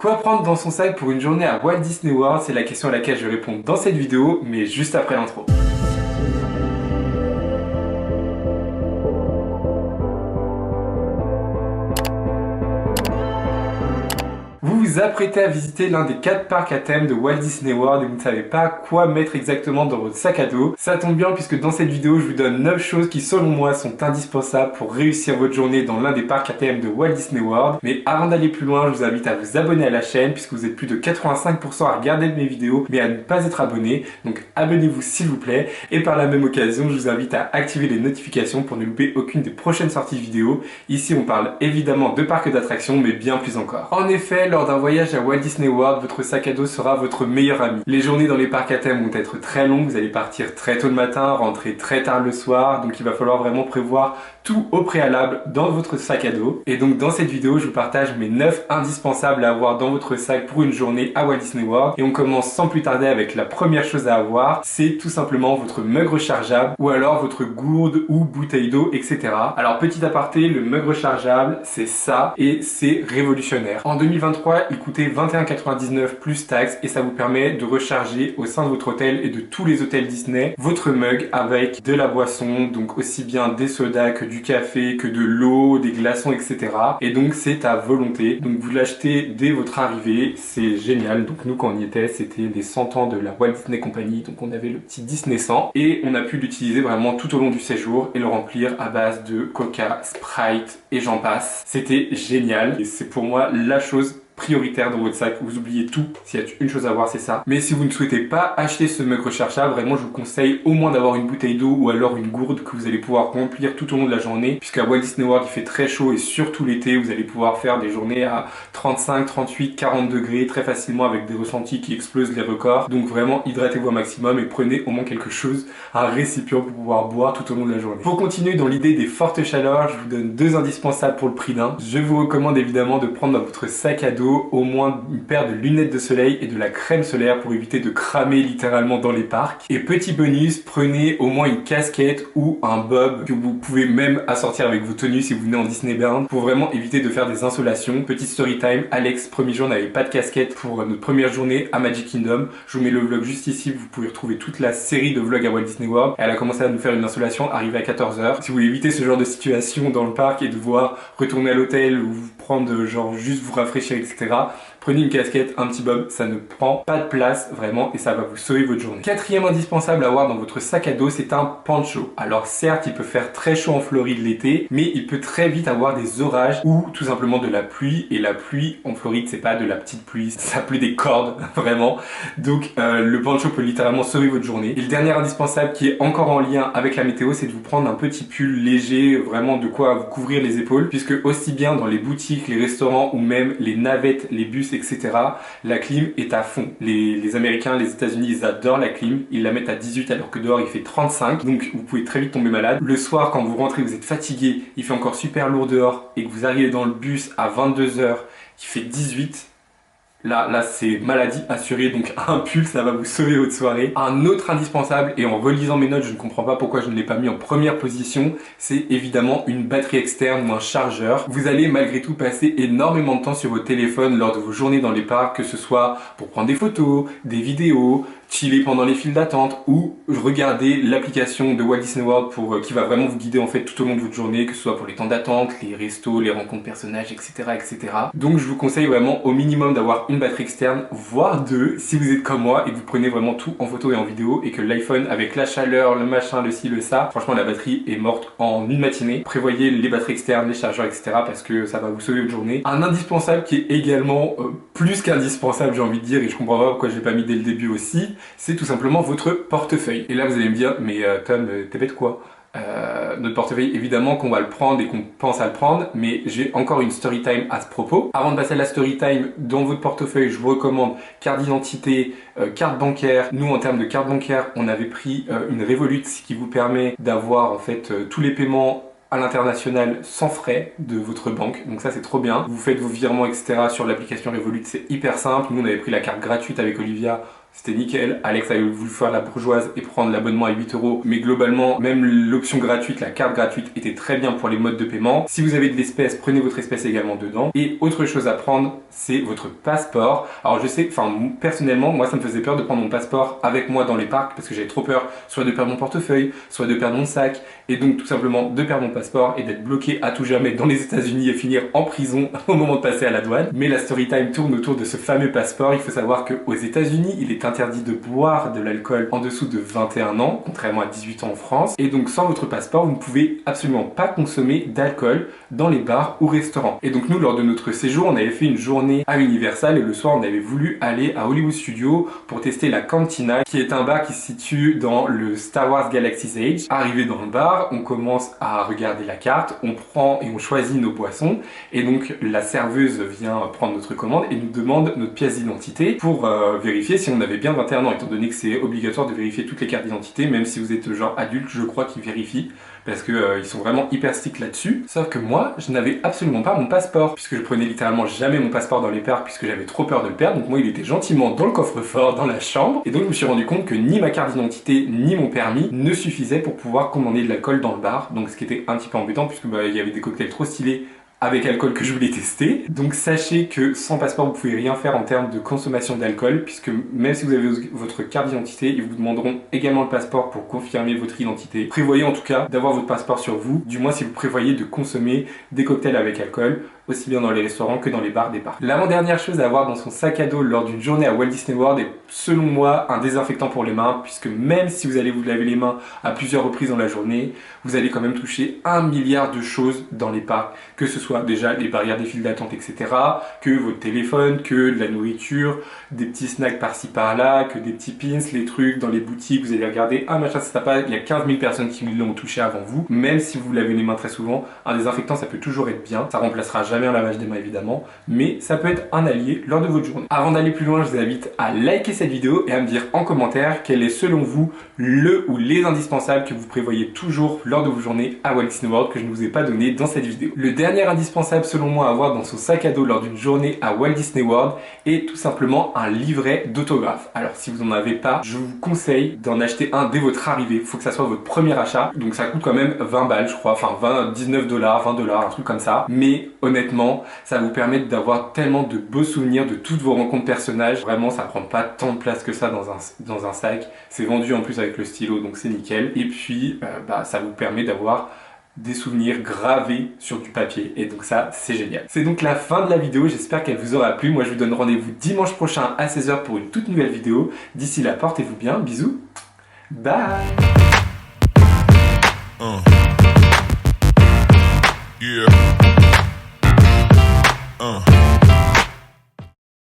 Quoi prendre dans son sac pour une journée à Walt Disney World? C'est la question à laquelle je vais répondre dans cette vidéo, mais juste après l'intro. Vous vous apprêtez à visiter l'un des 4 parcs à thème de Walt Disney World et vous ne savez pas quoi mettre exactement dans votre sac à dos. Ça tombe bien puisque dans cette vidéo, je vous donne 9 choses qui selon moi sont indispensables pour réussir votre journée dans l'un des parcs à thème de Walt Disney World. Mais avant d'aller plus loin, je vous invite à vous abonner à la chaîne puisque vous êtes plus de 85% à regarder mes vidéos mais à ne pas être abonné. Donc abonnez-vous s'il vous plaît et par la même occasion, je vous invite à activer les notifications pour ne louper aucune des prochaines sorties vidéo. Ici, on parle évidemment de parcs d'attractions mais bien plus encore. En effet, lors d'un voyage à Walt Disney World, votre sac à dos sera votre meilleur ami. Les journées dans les parcs à thème vont être très longues, vous allez partir très tôt le matin, rentrer très tard le soir, donc il va falloir vraiment prévoir tout au préalable dans votre sac à dos. Et donc dans cette vidéo, je vous partage mes 9 indispensables à avoir dans votre sac pour une journée à Walt Disney World. Et on commence sans plus tarder avec la première chose à avoir, c'est tout simplement votre mug rechargeable ou alors votre gourde ou bouteille d'eau, etc. Alors petit aparté, le mug rechargeable, c'est ça et c'est révolutionnaire. En 2023, il coûtait 21,99 plus taxes et ça vous permet de recharger au sein de votre hôtel et de tous les hôtels Disney votre mug avec de la boisson, donc aussi bien des sodas que du café, que de l'eau, des glaçons, etc. Et donc c'est à volonté. Donc vous l'achetez dès votre arrivée, c'est génial. Donc nous quand on y était, c'était les 100 ans de la Walt Disney Company, donc on avait le petit Disney 100 et on a pu l'utiliser vraiment tout au long du séjour et le remplir à base de Coca, Sprite et j'en passe. C'était génial et c'est pour moi la chose prioritaire dans votre sac, vous oubliez tout, s'il y a une chose à voir c'est ça. Mais si vous ne souhaitez pas acheter ce mug rechargeable, vraiment je vous conseille au moins d'avoir une bouteille d'eau ou alors une gourde que vous allez pouvoir remplir tout au long de la journée, puisqu'à Walt Disney World il fait très chaud et surtout l'été vous allez pouvoir faire des journées à 35, 38, 40 degrés très facilement avec des ressentis qui explosent les records. Donc vraiment hydratez-vous au maximum et prenez au moins quelque chose, un récipient pour pouvoir boire tout au long de la journée. Pour continuer dans l'idée des fortes chaleurs, je vous donne 2 indispensables pour le prix d'un. Je vous recommande évidemment de prendre dans votre sac à dos au moins une paire de lunettes de soleil et de la crème solaire pour éviter de cramer littéralement dans les parcs. Et petit bonus, prenez au moins une casquette ou un bob que vous pouvez même assortir avec vos tenues si vous venez en Disneyland pour vraiment éviter de faire des insolations. Petite story time, Alex, premier jour, n'avait pas de casquette pour notre première journée à Magic Kingdom. Je vous mets le vlog juste ici, vous pouvez retrouver toute la série de vlogs à Walt Disney World. Elle a commencé à nous faire une insolation, arrivée à 14 h. Si vous voulez éviter ce genre de situation dans le parc et devoir retourner à l'hôtel ou vous prendre genre juste vous rafraîchir, etc. Prenez une casquette, un petit bob, ça ne prend pas de place vraiment et ça va vous sauver votre journée. Quatrième indispensable à avoir dans votre sac à dos, c'est un poncho. Alors certes, il peut faire très chaud en Floride l'été, mais il peut très vite avoir des orages ou tout simplement de la pluie. Et la pluie en Floride, c'est pas de la petite pluie, ça pleut des cordes, vraiment. Donc le poncho peut littéralement sauver votre journée. Et le dernier indispensable qui est encore en lien avec la météo, c'est de vous prendre un petit pull léger, vraiment de quoi vous couvrir les épaules, puisque aussi bien dans les boutiques, les restaurants ou même les navettes, les bus, etc. La clim est à fond. Les Américains, les États-Unis, ils adorent la clim. Ils la mettent à 18 alors que dehors il fait 35. Donc vous pouvez très vite tomber malade. Le soir, quand vous rentrez, vous êtes fatigué, il fait encore super lourd dehors et que vous arrivez dans le bus à 22 h, qui fait 18. Là c'est maladie assurée, donc un pull ça va vous sauver votre soirée. Un autre indispensable, et en relisant mes notes je ne comprends pas pourquoi je ne l'ai pas mis en première position, c'est évidemment une batterie externe ou un chargeur. Vous allez malgré tout passer énormément de temps sur votre téléphone lors de vos journées dans les parcs, que ce soit pour prendre des photos, des vidéos, chiller pendant les files d'attente ou regarder l'application de Walt Disney World qui va vraiment vous guider en fait tout au long de votre journée, que ce soit pour les temps d'attente, les restos, les rencontres personnages, etc., etc. Donc je vous conseille vraiment au minimum d'avoir une batterie externe, voire deux, si vous êtes comme moi et que vous prenez vraiment tout en photo et en vidéo et que l'iPhone avec la chaleur, le machin, le ci, le ça, franchement la batterie est morte en une matinée. Prévoyez les batteries externes, les chargeurs, etc. parce que ça va vous sauver votre journée. Un indispensable qui est également plus qu'indispensable, j'ai envie de dire, et je comprends pas pourquoi je l'ai pas mis dès le début aussi, c'est tout simplement votre portefeuille. Et là vous allez me dire, mais Tom, t'es bête quoi? Notre portefeuille, évidemment qu'on va le prendre et qu'on pense à le prendre, mais j'ai encore une story time à ce propos. Avant de passer à la story time, dans votre portefeuille, je vous recommande carte d'identité, carte bancaire. Nous, en termes de carte bancaire, on avait pris une Revolut, ce qui vous permet d'avoir en fait tous les paiements à l'international sans frais de votre banque, donc ça c'est trop bien. Vous faites vos virements etc sur l'application Revolut, c'est hyper simple. Nous on avait pris la carte gratuite avec Olivia, c'était nickel. Alex avait voulu faire la bourgeoise et prendre l'abonnement à 8 €. Mais globalement, même l'option gratuite, la carte gratuite était très bien pour les modes de paiement. Si vous avez de l'espèce, prenez votre espèce également dedans. Et autre chose à prendre, c'est votre passeport. Alors je sais, personnellement, moi ça me faisait peur de prendre mon passeport avec moi dans les parcs parce que j'avais trop peur soit de perdre mon portefeuille, soit de perdre mon sac. Et donc tout simplement de perdre mon passeport et d'être bloqué à tout jamais dans les États-Unis et finir en prison au moment de passer à la douane. Mais la story time tourne autour de ce fameux passeport. Il faut savoir qu'aux États-Unis, il est interdit de boire de l'alcool en dessous de 21 ans, contrairement à 18 ans en France. Et donc sans votre passeport, vous ne pouvez absolument pas consommer d'alcool dans les bars ou restaurants. Et donc nous, lors de notre séjour, on avait fait une journée à Universal et le soir, on avait voulu aller à Hollywood Studios pour tester la Cantina, qui est un bar qui se situe dans le Star Wars Galaxy's Edge. Arrivé dans le bar, on commence à regarder la carte, on prend et on choisit nos boissons. Et donc la serveuse vient prendre notre commande et nous demande notre pièce d'identité pour vérifier si on avait bien 21 ans, étant donné que c'est obligatoire de vérifier toutes les cartes d'identité, même si vous êtes genre adulte, je crois qu'ils vérifient, parce que ils sont vraiment hyper stricts là-dessus. Sauf que moi, je n'avais absolument pas mon passeport, puisque je prenais littéralement jamais mon passeport dans les parcs, puisque j'avais trop peur de le perdre. Donc moi, il était gentiment dans le coffre-fort, dans la chambre, et donc je me suis rendu compte que ni ma carte d'identité, ni mon permis ne suffisaient pour pouvoir commander de l'alcool dans le bar, donc ce qui était un petit peu embêtant, puisque il y avait des cocktails trop stylés avec alcool que je voulais tester. Donc sachez que sans passeport vous pouvez rien faire en termes de consommation d'alcool, puisque même si vous avez votre carte d'identité, ils vous demanderont également le passeport pour confirmer votre identité. Prévoyez en tout cas d'avoir votre passeport sur vous, du moins si vous prévoyez de consommer des cocktails avec alcool, aussi bien dans les restaurants que dans les bars des parcs. L'avant-dernière chose à avoir dans son sac à dos lors d'une journée à Walt Disney World est selon moi un désinfectant pour les mains, puisque même si vous allez vous laver les mains à plusieurs reprises dans la journée, vous allez quand même toucher 1 milliard de choses dans les parcs, que ce soit déjà les barrières des files d'attente, etc., que votre téléphone, que de la nourriture, des petits snacks par-ci par-là, que des petits pins, les trucs dans les boutiques, vous allez regarder, ah machin ça pas, il y a 15 000 personnes qui l'ont touché avant vous. Même si vous lavez les mains très souvent, un désinfectant ça peut toujours être bien, ça remplacera jamais un lavage des mains évidemment, mais ça peut être un allié lors de votre journée. Avant d'aller plus loin, je vous invite à liker cette vidéo et à me dire en commentaire quel est selon vous le ou les indispensables que vous prévoyez toujours lors de vos journées à Walt Disney World que je ne vous ai pas donné dans cette vidéo. Le dernier indispensable selon moi à avoir dans son sac à dos lors d'une journée à Walt Disney World est tout simplement un livret d'autographes. Alors si vous n'en avez pas, je vous conseille d'en acheter un dès votre arrivée. Il faut que ça soit votre premier achat, donc ça coûte quand même 20 balles je crois, enfin 19 $, 20 $, un truc comme ça. Mais honnêtement, ça va vous permettre d'avoir tellement de beaux souvenirs de toutes vos rencontres personnages. Vraiment, ça prend pas tant de place que ça dans un sac. C'est vendu en plus avec le stylo, donc c'est nickel. Et puis, ça vous permet d'avoir des souvenirs gravés sur du papier. Et donc ça, c'est génial. C'est donc la fin de la vidéo. J'espère qu'elle vous aura plu. Moi, je vous donne rendez-vous dimanche prochain à 16 h pour une toute nouvelle vidéo. D'ici là, portez-vous bien. Bisous. Bye. Yeah.